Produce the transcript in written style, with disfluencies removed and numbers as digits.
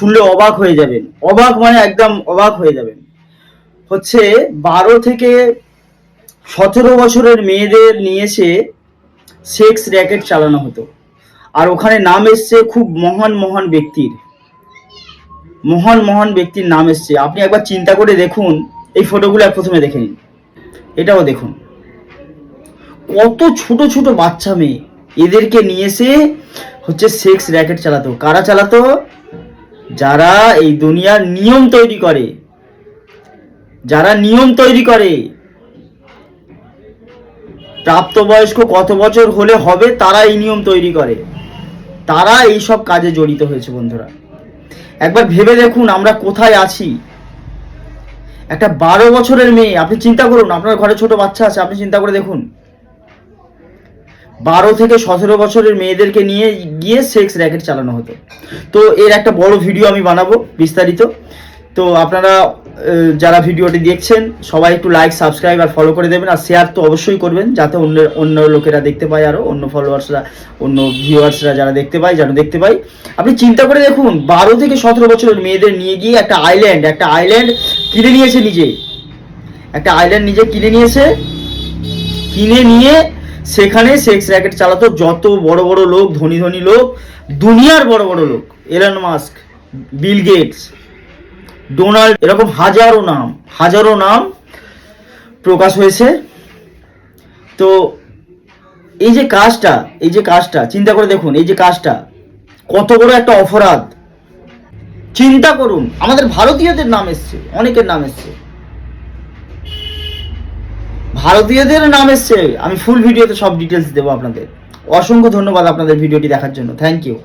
শুনলে অবাক হয়ে যাবেন, অবাক মানে একদম অবাক হয়ে যাবেন। হচ্ছে 12 থেকে 17 বছরের মেয়েদের নিয়ে এসে সেক্স র্যাকেট চালানো হতো। আর ওখানে নাম এসছে খুব মহান মহান ব্যক্তির, মহান মহান ব্যক্তির নাম এসছে। আপনি একবার চিন্তা করে দেখুন, এই ফটোগুলো প্রথমে দেখে নিন, এটাও দেখুন, কত ছোট ছোট বাচ্চা মেয়ে, এদেরকে নিয়ে এসে হচ্ছে সেক্স র্যাকেট চালাতো। কারা চালাতো? যারা এই দুনিয়ার নিয়ম তৈরি করে, যারা নিয়ম তৈরি করে, প্রাপ্তবয়স্ক কত বছর হলে হবে তারা এই নিয়ম তৈরি করে, তারা এই সব কাজে জড়িত হয়েছে। বন্ধুরা একবার ভেবে দেখুন আমরা কোথায় আছি। একটা 12 বছরের মেয়ে, আপনি চিন্তা করুন, আপনার ঘরে ছোট বাচ্চা আছে, আপনি চিন্তা করে দেখুন, 12 থেকে 17 বছরের মেয়েদেরকে নিয়ে গিয়ে সেক্স র্যাকেট চালানো হতো। তো এর একটা বড় ভিডিও আমি বানাবো বিস্তারিত। তো আপনারা যারা ভিডিওটি দেখছেন সবাই একটু লাইক, সাবস্ক্রাইব আর ফলো করে দেবেন, আর শেয়ার তো অবশ্যই করবেন, যাতে অন্য লোকেরা দেখতে পায়, আরও অন্য ফলোয়ার্সরা, অন্য ভিউয়ার্সরা যারা দেখতে পায়, যেন দেখতে পায়। আপনি চিন্তা করে দেখুন, 12 থেকে 17 বছরের মেয়েদের নিয়ে গিয়ে একটা আইল্যান্ড কিনে নিয়েছে, একটা আইল্যান্ড নিজে কিনে নিয়েছে, কিনে নিয়ে সেখানে সেক্স র্যাকেট চালাতো। যত বড় বড় লোক, ধনী ধনী লোক, দুনিয়ার বড় বড় লোক, Elon Musk, Bill Gates, Donald, এরকম হাজারো নাম প্রকাশ হয়েছে। তো এই যে কাজটা চিন্তা করে দেখুন, এই যে কাজটা কত বড় একটা অপরাধ। চিন্তা করুন, আমাদের ভারতীয়দের নাম এসছে, অনেকের নাম এসছে, ভারতীয়দের নাম এসছে। আমি ফুল ভিডিওতে সব ডিটেলস দেবো আপনাদের। অসংখ্য ধন্যবাদ আপনাদের ভিডিওটি দেখার জন্য। Thank you.